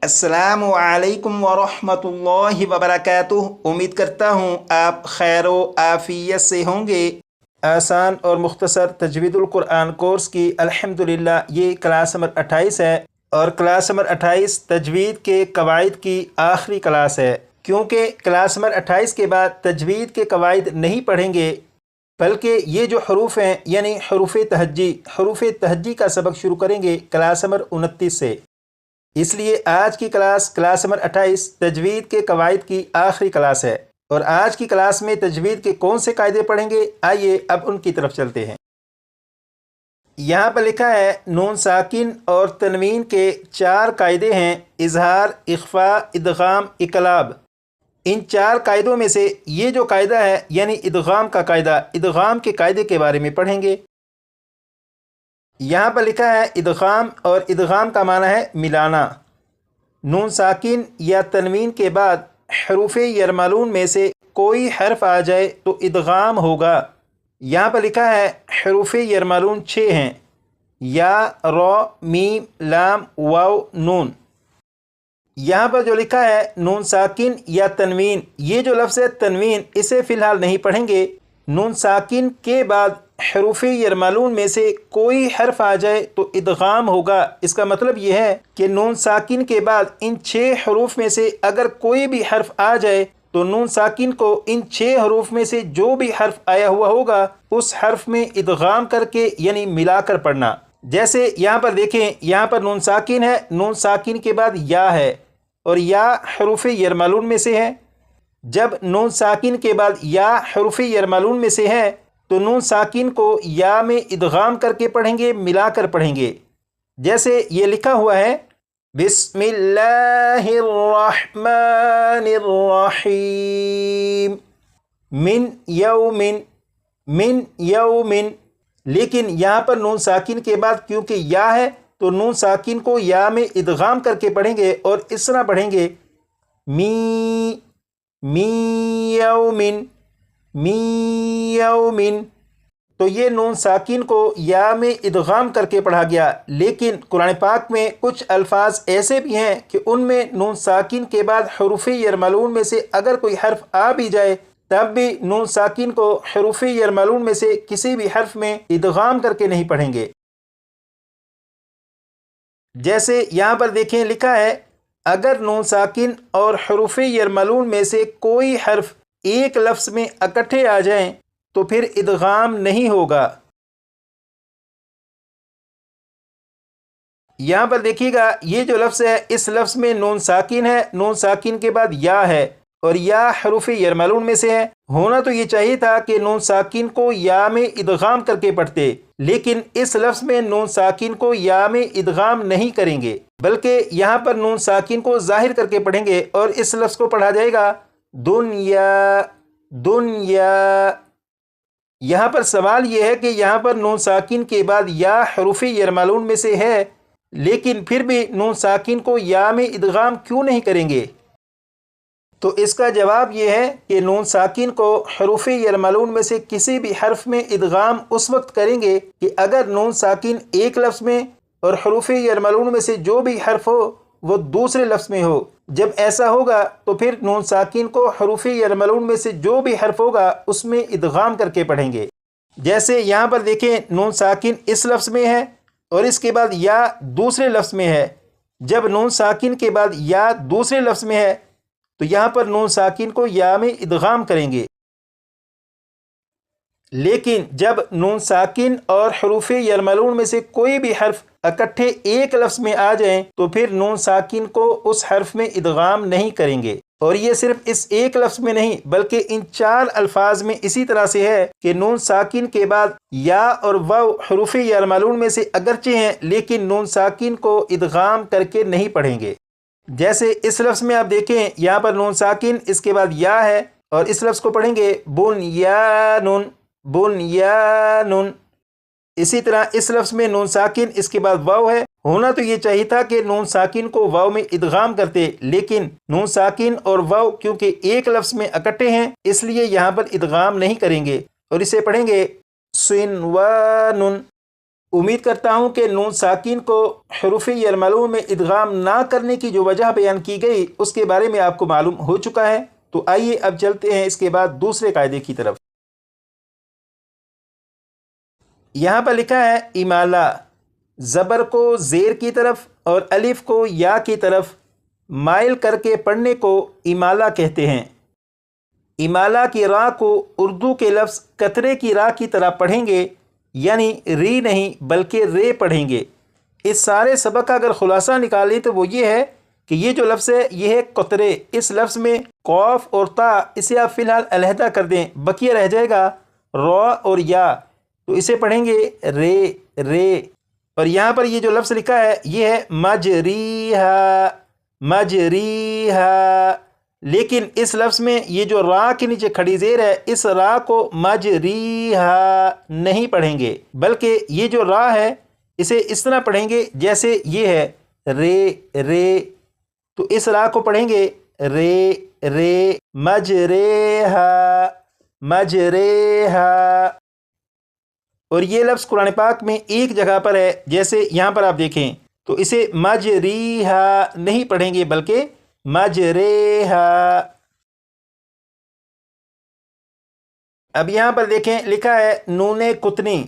अस्सलामु अलैकुम वरहमतुल्लाहि वबरकातुह। उम्मीद करता हूँ आप खैर व आफियत से होंगे। आसान और मुख्तसर तजवीदुल कुरान कोर्स की अल्हम्दुलिल्लाह ये क्लास नंबर 28 है और क्लास नंबर 28 तजवीद के कवायद की आखिरी क्लास है। क्योंकि क्लास नंबर 28 के बाद तजवीद के कवायद नहीं पढ़ेंगे बल्कि ये जो हरूफ हैं यानी हरूफ तहज्जी का सबक शुरू करेंगे क्लास नंबर 29 से। इसलिए आज की क्लास नंबर 28 तजवीद के कवायद की आखिरी क्लास है और आज की क्लास में तजवीद के कौन से कायदे पढ़ेंगे, आइए अब उनकी तरफ चलते हैं। यहाँ पर लिखा है नून साकिन और तनवीन के 4 कायदे हैं, इजहार, इख्फा, इदगाम, इकलाब। इन 4 कायदों में से ये जो कायदा है यानी इदगाम का कायदा, इदगाम के कायदे के बारे में पढ़ेंगे। यहाँ पर लिखा है इदगाम, और इदगाम का माना है मिलाना। नून साकिन या तनवीन के बाद हरूफ यरमलून में से कोई हर्फ आ जाए तो इदगाम होगा। यहाँ पर लिखा है हरूफ यरमलून 6 हैं, या, रौ, मीम, लाम, वाव, नून। यहाँ पर जो लिखा है नून साकिन या तनवीन, ये जो लफ्ज़ है तनवीन, इसे फ़िलहाल नहीं पढ़ेंगे। नून साकिन के बाद हरूफ यरमलून में से कोई हर्फ आ जाए तो इदगाम होगा। इसका मतलब ये है कि नून साकिन के बाद इन 6 हरूफ में से अगर कोई भी हर्फ आ जाए तो नून साकिन को इन 6 हरूफ में से जो भी हर्फ आया हुआ होगा उस हर्फ में इदगाम करके यानी मिलाकर पढ़ना। जैसे यहाँ पर देखें, यहाँ पर नून साकिन है, नून साकिन के बाद या है और या हरूफ यरमलून में से है। जब नून साकिन के बाद या हरूफ यरमलून में से है तो नून साकिन को या में इदगाम करके पढ़ेंगे, मिलाकर पढ़ेंगे। जैसे ये लिखा हुआ है बिस्मिल्लाहिर्रहमानिर्रहीम, मिन यौमिन। लेकिन यहाँ पर नून साकिन के बाद क्योंकि या है तो नून साकिन को या में इदगाम करके पढ़ेंगे और इस तरह पढ़ेंगे मी यौमिन। तो ये नून साकिन को या में इदगाम करके पढ़ा गया। लेकिन कुरान पाक में कुछ अल्फाज ऐसे भी हैं कि उनमें नून साकिन के बाद हरूफ यरमलून में से अगर कोई हर्फ आ भी जाए तब भी नून साकिन को हरूफ यरमलून में से किसी भी हर्फ में इदगाम करके नहीं पढ़ेंगे। जैसे यहाँ पर देखें लिखा है अगर नून साकिन और हरूफ यरमलून में से कोई हर्फ एक लफ्ज़ में इकट्ठे आ जाएं तो फिर इदगाम नहीं होगा। यहाँ पर देखिएगा ये जो लफ्ज़ है इस लफ्ज़ में नून साकिन है, नून साकिन के बाद या है और या हरूफ यरमलून में से है। होना तो ये चाहिए था कि नून साकिन को या में इदगाम करके पढ़ते, लेकिन इस लफ्ज़ में नून साकिन को या में इदगाम नहीं करेंगे बल्कि यहाँ पर नून साकिन को ज़ाहिर करके पढ़ेंगे और इस लफ्ज़ को पढ़ा जाएगा दुनिया। यहाँ पर सवाल यह है कि यहाँ पर नून साकिन के बाद या हरूफ यरमलून में से है लेकिन फिर भी नून साकिन को या में इदगाम क्यों नहीं करेंगे? तो इसका जवाब यह है कि नून साकिन को हरूफ यरमलून में से किसी भी हर्फ में इदगाम उस वक्त करेंगे कि अगर नून साकिन एक लफ्ज़ में और हरूफ यरमलून में से जो भी हर्फ हो वो दूसरे लफ्ज़ में हो। जब ऐसा होगा तो फिर नून साकिन को हरूफ यरमलून में से जो भी हर्फ होगा उसमें इदगाम करके पढ़ेंगे। जैसे यहाँ पर देखें नून साकिन इस लफ्ज़ में है और इसके बाद या दूसरे लफ्ज़ में है। जब नून साकिन के बाद या दूसरे लफ्ज़ में है तो यहाँ पर नून साकिन को या में इदगाम करेंगे। लेकिन जब नून साकिन और हरूफ यरमलून में से कोई भी हर्फ इकट्ठे एक लफ्ज़ में आ जाएं तो फिर नून साकिन को उस हर्फ में इदगाम नहीं करेंगे। और ये सिर्फ इस एक लफ्ज़ में नहीं बल्कि इन 4 अल्फाज में इसी तरह से है कि नून साकिन के बाद या और वाव हरूफ यरमलून में से अगरचे हैं लेकिन नून साकिन को इदगाम करके नहीं पढ़ेंगे। जैसे इस लफ्ज़ में आप देखें यहाँ पर नून साकिन इसके बाद या है और इस लफ्ज़ को पढ़ेंगे बुनयानुन। इसी तरह इस लफ्ज़ में नून साकिन इसके बाद वाव है। होना तो ये चाहिए था कि नून साकिन को वाव में इदगाम करते, लेकिन नून साकिन और वाव क्योंकि एक लफ्ज़ में इकट्ठे हैं इसलिए यहाँ पर इदगाम नहीं करेंगे और इसे पढ़ेंगे सिनवानुन। امید کرتا ہوں کہ نون ساکن کو حروف یرملون میں ادغام نہ کرنے کی جو وجہ بیان کی گئی اس کے بارے میں آپ کو معلوم ہو چکا ہے۔ تو آئیے اب چلتے ہیں اس کے بعد دوسرے قاعدے کی طرف۔ یہاں پر لکھا ہے امالہ، زبر کو زیر کی طرف اور الف کو یا کی طرف مائل کر کے پڑھنے کو امالہ کہتے ہیں۔ امالہ کی راء کو اردو کے لفظ قطرے کی راء کی طرح پڑھیں گے، یعنی ری نہیں بلکہ رے پڑھیں گے۔ اس سارے سبق کا اگر خلاصہ نکالیں تو وہ یہ ہے کہ یہ جو لفظ ہے یہ ہے قطرے۔ اس لفظ میں قاف اور تا اسے آپ فی الحال علیحدہ کر دیں، بقیہ رہ جائے گا را اور یا، تو اسے پڑھیں گے رے رے۔ اور یہاں پر یہ جو لفظ لکھا ہے یہ ہے مجریہا مجریہا، لیکن اس لفظ میں یہ جو را کے نیچے کھڑی زیر ہے اس را کو مجریہا نہیں پڑھیں گے، بلکہ یہ جو را ہے اسے اس طرح پڑھیں گے جیسے یہ ہے رے رے، تو اس را کو پڑھیں گے رے رے مجریہا مجریہا۔ اور یہ لفظ قرآن پاک میں ایک جگہ پر ہے، جیسے یہاں پر آپ دیکھیں تو اسے مجریہا نہیں پڑھیں گے بلکہ مجریہا۔ اب یہاں پر دیکھیں لکھا ہے نون قطنی،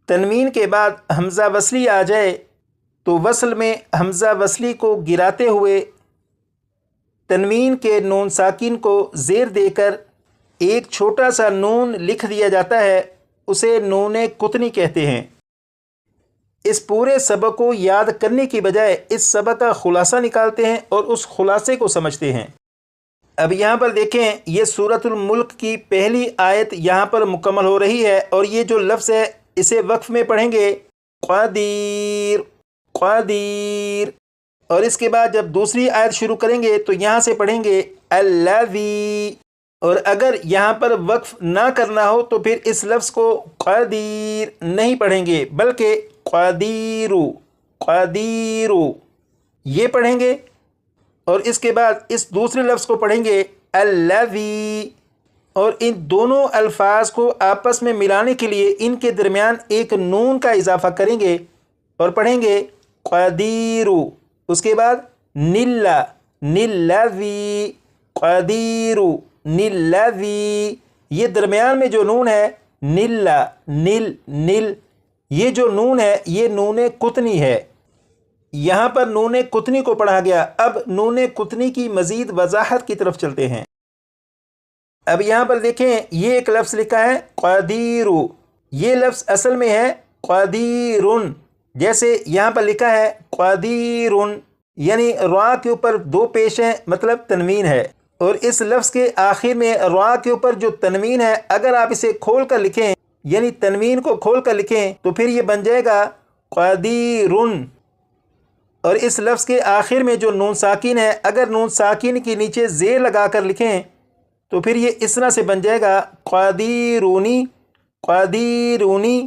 تنوین کے بعد حمزہ وصلی آ جائے تو وصل میں حمزہ وصلی کو گراتے ہوئے تنوین کے نون ساکن کو زیر دے کر ایک چھوٹا سا نون لکھ دیا جاتا ہے، اسے نون قطنی کہتے ہیں۔ اس پورے سبق کو یاد کرنے کی بجائے اس سبق کا خلاصہ نکالتے ہیں اور اس خلاصے کو سمجھتے ہیں۔ اب یہاں پر دیکھیں یہ سورۃ الملک کی پہلی آیت یہاں پر مکمل ہو رہی ہے، اور یہ جو لفظ ہے اسے وقف میں پڑھیں گے قدیر قدیر، اور اس کے بعد جب دوسری آیت شروع کریں گے تو یہاں سے پڑھیں گے الذی، اور اگر یہاں پر وقف نہ کرنا ہو تو پھر اس لفظ کو قدیر نہیں پڑھیں گے بلکہ قدیرو قدیرو یہ پڑھیں گے، اور اس کے بعد اس دوسرے لفظ کو پڑھیں گے الذی، اور ان دونوں الفاظ کو آپس میں ملانے کے لیے ان کے درمیان ایک نون کا اضافہ کریں گے اور پڑھیں گے قدیرو، اس کے بعد نلا نلذی قدیرو نلذی، یہ درمیان میں جو نون ہے نلا نل نل، یہ جو نون ہے یہ نون قطنی ہے۔ یہاں پر نون قطنی کو پڑھا گیا، اب نون قطنی کی مزید وضاحت کی طرف چلتے ہیں۔ اب یہاں پر دیکھیں یہ ایک لفظ لکھا ہے قدیرو، یہ لفظ اصل میں ہے قدیرن، جیسے یہاں پر لکھا ہے قدیرن، یعنی را کے اوپر دو پیش ہیں مطلب تنوین ہے، اور اس لفظ کے آخر میں را کے اوپر جو تنوین ہے اگر آپ اسے کھول کر لکھیں، یعنی تنوین کو کھول کر لکھیں تو پھر یہ بن جائے گا قدیرن، اور اس لفظ کے آخر میں جو نون ساکن ہے اگر نون ساکن کے نیچے زیر لگا کر لکھیں تو پھر یہ اس طرح سے بن جائے گا قدیرونی قدیرونی۔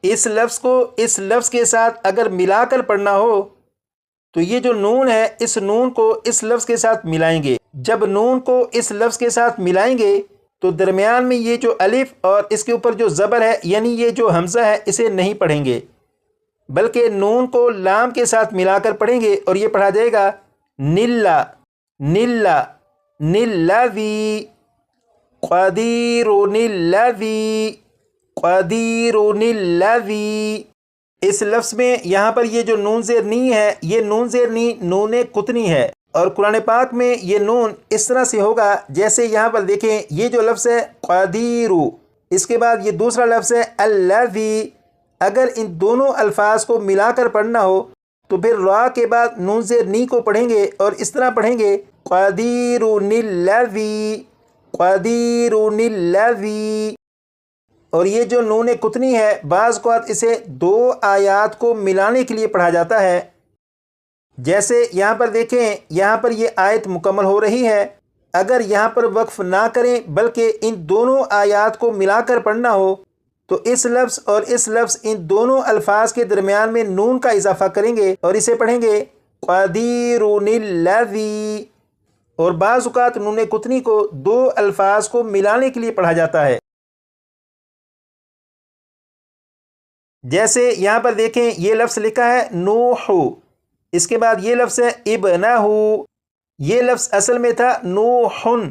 اس لفظ کو اس لفظ کے ساتھ اگر ملا کر پڑھنا ہو تو یہ جو نون ہے اس نون کو اس لفظ کے ساتھ ملائیں گے، جب نون کو اس لفظ کے ساتھ ملائیں گے تو درمیان میں یہ جو الف اور اس کے اوپر جو زبر ہے یعنی یہ جو حمزہ ہے اسے نہیں پڑھیں گے، بلکہ نون کو لام کے ساتھ ملا کر پڑھیں گے، اور یہ پڑھا جائے گا نلا نلا نلذی قدیرن الذی قدیرن الذی۔ اس لفظ میں یہاں پر یہ جو نون زیر نی ہے یہ نون زیر نی نون قطنی ہے، اور قرآن پاک میں یہ نون اس طرح سے ہوگا جیسے یہاں پر دیکھیں یہ جو لفظ ہے قدیرو، اس کے بعد یہ دوسرا لفظ ہے الذی، اگر ان دونوں الفاظ کو ملا کر پڑھنا ہو تو پھر را کے بعد نون زیر نی کو پڑھیں گے اور اس طرح پڑھیں گے قدیرن الذی قدیرن الذی۔ اور یہ جو نون قطنی ہے بعض اوقات اسے دو آیات کو ملانے کے لیے پڑھا جاتا ہے، جیسے یہاں پر دیکھیں یہاں پر یہ آیت مکمل ہو رہی ہے، اگر یہاں پر وقف نہ کریں بلکہ ان دونوں آیات کو ملا کر پڑھنا ہو تو اس لفظ اور اس لفظ ان دونوں الفاظ کے درمیان میں نون کا اضافہ کریں گے اور اسے پڑھیں گے قدیرن الذی، اور بعض اوقات نون قطنی کو دو الفاظ کو ملانے کے لیے پڑھا جاتا ہے۔ جیسے یہاں پر دیکھیں یہ لفظ لکھا ہے نوح، اس کے بعد یہ لفظ ہے ابنہ، یہ لفظ اصل میں تھا نوحن،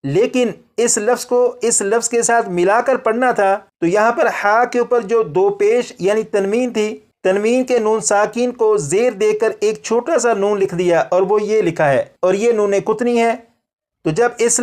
لیکن اس لفظ کو اس لفظ کے ساتھ ملا کر پڑھنا تھا، تو یہاں پر ہا کے اوپر جو دو پیش یعنی تنوین تھی، تنوین کے نون ساکین کو زیر دے کر ایک چھوٹا سا نون لکھ دیا اور وہ یہ لکھا ہے، اور یہ نون قطنی ہے۔ تو جب اس